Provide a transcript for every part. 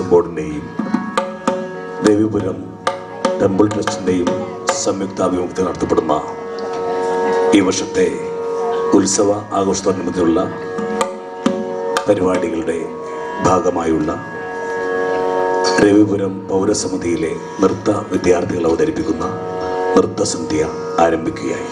Devaswom ബോർഡിൻ്റെയും ദേവിപുരം temple ട്രസ്റ്റിൻ്റെയും സംയുക്താഭിമുഖ്യത്തിൽ നടത്തപ്പെടുന്ന ഈ വർഷത്തെ ഉത്സവ ആഘോഷത്തോടനുബന്ധിച്ചുള്ള പരിപാടികളുടെ ഭാഗമായുള്ള രവിപുരം പൗരസമിതിയിലെ നൃത്ത വിദ്യാർത്ഥികൾ അവതരിപ്പിക്കുന്ന നൃത്തസന്ധ്യ ആരംഭിക്കുകയായി.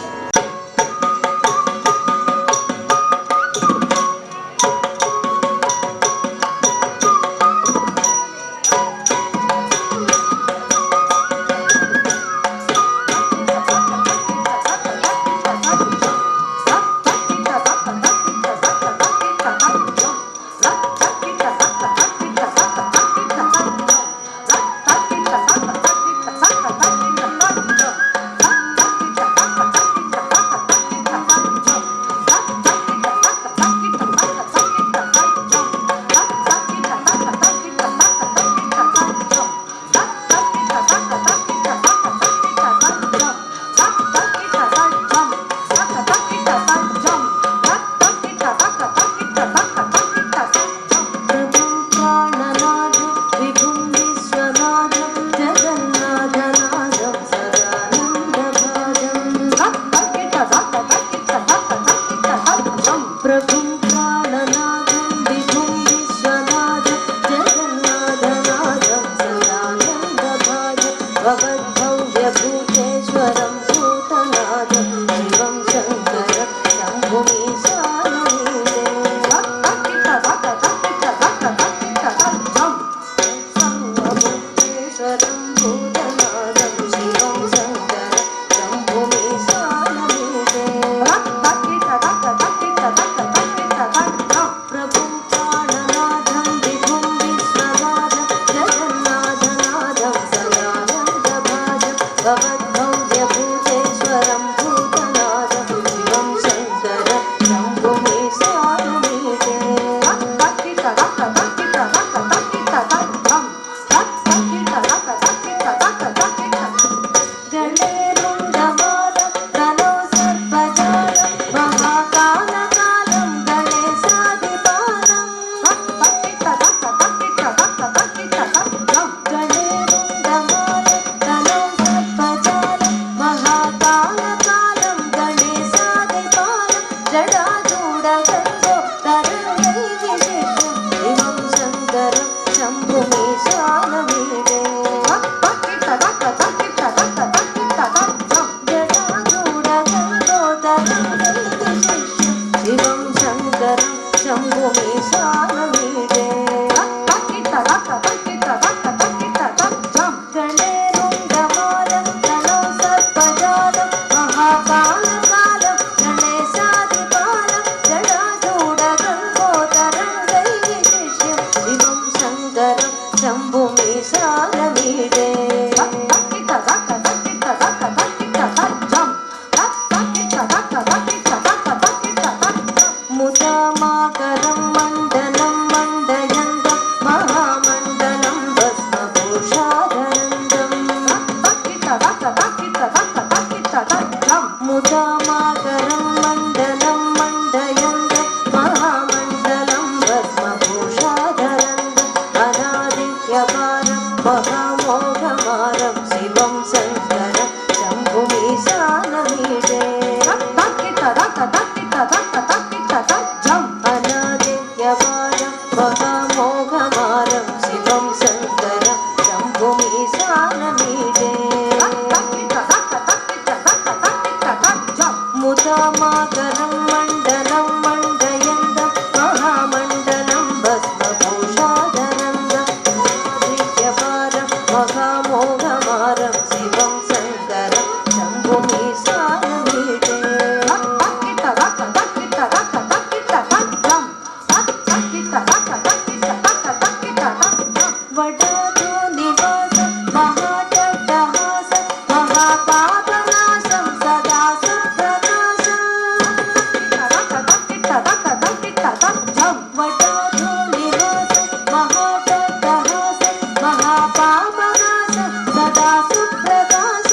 महापापनाशं सदा सुप्रकाशम्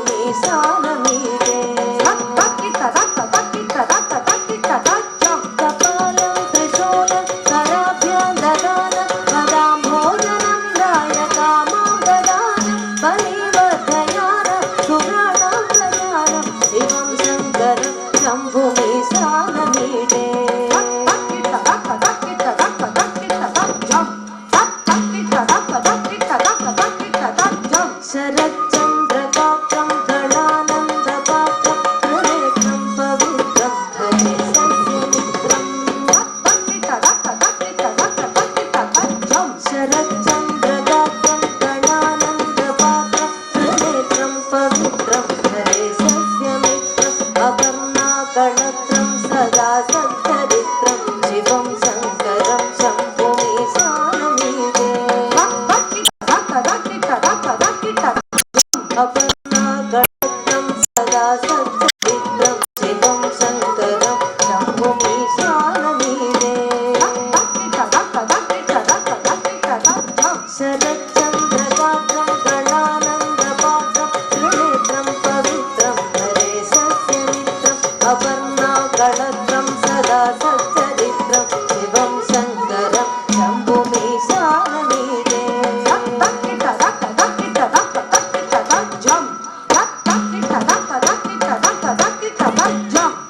ಶಂಭುಮಿ ಸಾನಮೀಡೆ ಕಪಾಲಂ ತ್ರಿಶೂಲಂ ಕರಾಭ್ಯಾಂ ದದಾನಂ ಪದಾಂಭೋಜನಂ ದಾಯ ಕಾಮಾಂ ದದಾನಂ ಬಲಿವರ್ಧಯಾನಂ ಸುವ್ರಾಣಾಂ ಪ್ರಯಾಣಂ ಶಿವಂ ಶಂಕರಂ ಶಂಭುಮಿ ಸಾನಮೀಡೆ ಶರಚ್ಚಂದ್ರಕಾಪ್ತಂ ಗಣಾನಂದಪಾತ್ರಂ ತ್ರಿನೇತ್ರಂ ಪವಿತ್ರಂ ಹರೇ ಸಸ್ಯಮಿತ್ರಂ ಶರಚ್ಚಂದ್ರಕಾಪ್ತಂ ಗಣಾನಂದಪಾತ್ರಂ ತ್ರಿನೇತ್ರಂ ಪವಿತ್ರಂ ಹರೇ ಸಸ್ಯಮಿತ್ರಂ ಅಪರ್ಣಾಕಳತ್ರಂ ಸದಾ ಸಚ್ಚರಿತ್ರಂ ಶಿವಂ ಶಂಕರಂ ಶಂಭುಮಿ ಸಾನಮೀಡೆ ಅಪರ್ಣಾಕಳತ್ರಂ ಸದಾ ಸಚ್ಚರಿತ್ರಂ ಶಿವಂ ಶಂಕರಂ ಶಂಭುಮಿ ಸಾನಮೀಡೆ ಶರಚ್ಚಂದ್ರಪಾತ್ರಂ ಗಣಾನಂದಪಾತ್ರಂ ತ್ರಿನೇತ್ರಂ ಪವಿತ್ರಂ ಹರೇ ಸಸ್ಯಮಿತ್ರಂ ಅಪರ್ಣಾಕಳತ್ರಂ ಸದಾ ಸಚ್ಚರಿತ್ರಂ ಶಿವಂ ಶಂಕರಂ ಶಂಭುಮಿ ಸಾನಮೀಡೆ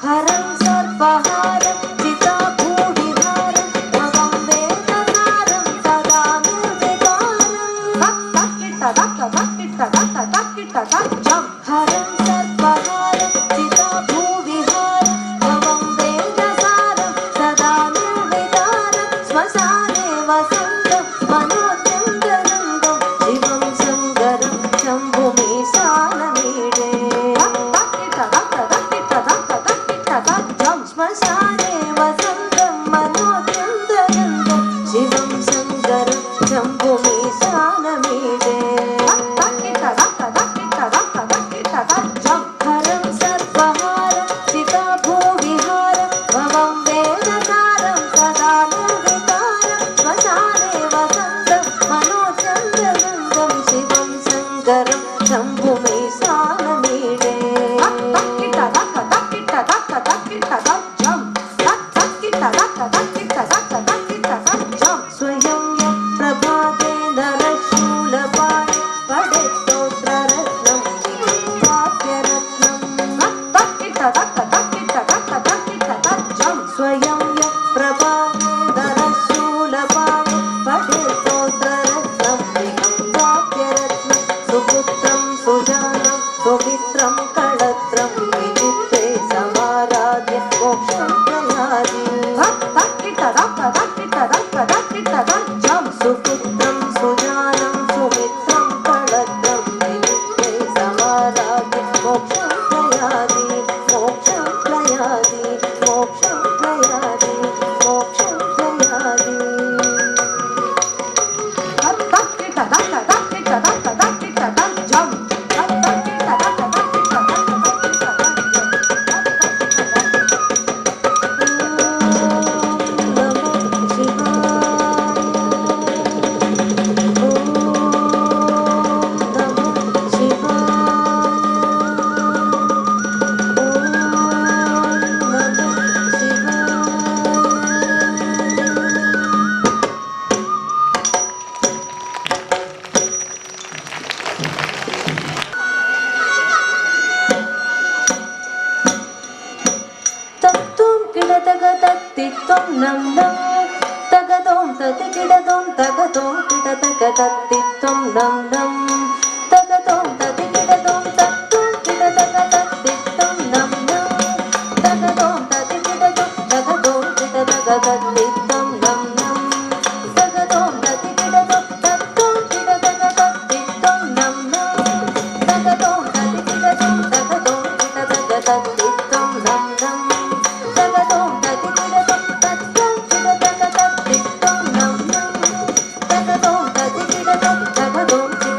ಹರಂ ಸರ್ಪಹಾರಂ ಚಿತಾಭೂವಿಹಾರಂ ಭವಂ ವೇದಸಾರಂ ಸದಾ ನಿರ್ವಿಕಾರಂ ಹರಂ ಸರ್ಪಹಾರಂ ಚಿತಾಭೂವಿಹಾರಂ ಭವಂ ವೇದಸಾರಂ ಸದಾ ನಿರ್ವಿಕಾರಂ ಶ್ಮಶಾನೆ ವಸಂತಂ ಮನೋಚಂದ್ರನಂದಂ ಶಿವಂ ಶಂಕರಂ ಶಂಭುಮಿ ಸಾನಮೀಡೆ ಶ್ಮಶಾನೆ ವಸಂತಂ ಮನೋಚಂದ್ರನಂದಂ ಶಿವಂ ಶಂಕರಂ ಶಂಭುಮಿ ಸಾನಮೀಡೆ ಹರಂ ಸರ್ಪಹಾರಂ ಚಿತಾಭೂವಿಹಾರಂ ಭವಂ ವೇದಸಾರಂ ಸದಾ ನಿರ್ವಿಕಾರಂ ಶ್ಮಶಾನೆ ವಸಂತಂ ಮನೋಚಂದ್ರನಂದಂ ಶಿವಂ ಶಂಕರಂ ಶಂಭುಮಿ ಸಾನಮೀಡೆ ಸ್ವಯಂ ಯಃ ಪ್ರಭಾತೆ ನರಶೂಲಪಾಣಿ ಪಡೆಸ್ತೋತ್ರರತ್ನಂ ವಾಕ್ಯರತ್ನಂ ಸ್ವಯಂ ಯಃ ಪ್ರಭಾತೆ ನರಶೂಲಪಾಣಿ ಪಡೆಸ್ತೋತ್ರರತ್ನಂ ವಾಕ್ಯರತ್ನಂ ಸುಪುತ್ರಂ ಸುಜಾನಂ ಸುಮಿತ್ರಂ ಕಳತ್ರಂ ವಿಚಿತ್ರೇ ಸಮಾರಾಧ್ಯ ಮೋಕ್ಷಂ ಪ್ರಯಾದಿ ಸುಪುತ್ರಂ ಸುಜಾನಂ ಸುಮಿತ್ರಂ ಕಳತ್ರಂ ವಿಚಿತ್ರೇ ಸಮಾರಾಧ್ಯ ಮೋಕ್ಷಂ ಪ್ರಯಾದಿ ಮೋಕ್ಷಂ ಪ್ರಯಾದಿ ಮೋಕ್ಷಂ ಪ್ರಯಾದಿ ಮೋಕ್ಷಂ ಪ್ರಯಾದಿ ತತ್ತಿತ್ವಂ ನಂ ನಂ ತಗದೋಂ ತತಿ ಕಿಡದೋಂ ತಗದೋಂ ಕಿಡ ತಗದತ್ತಿತ್ವಂ ನಂ ನಂ ತಗದೋಂ ತತಿ ಕಿಡದೋಂ ತತ್ತೋಂ ಕಿಡ ತಗದತ್ತಿತ್ವಂ ನಂ ನಂ ತಗದೋಂ ತತಿ ಕಿಡದೋಂ ತಗದೋಂ ಕಿಡ ತಗದತ್ತಿತ್ವಂ ನಂ ನಂ ತಗದೋಂ ತತಿ ಕಿಡದೋಂ ತತ್ತೋಂ ಕಿಡ ತಗದತ್ತಿತ್ವಂ ನಂ ನಂ ತಗದೋಂ ತತಿ ಕಿಡದೋಂ ತಗದೋಂ ಕಿಡ ತಗದತ್ತಿತ್ವಂ ನಂ ನಂ ತಗದೋಂ ತತಿ ಕಿಡದೋಂ ತತ್ತೋಂ ಕಿಡ ತಗದತ್ತಿತ್ವಂ ನಂ ನಂ ತಗದೋಂ ತತಿ ಕಿಡದೋಂ ತಗದೋಂ ಕಿಡ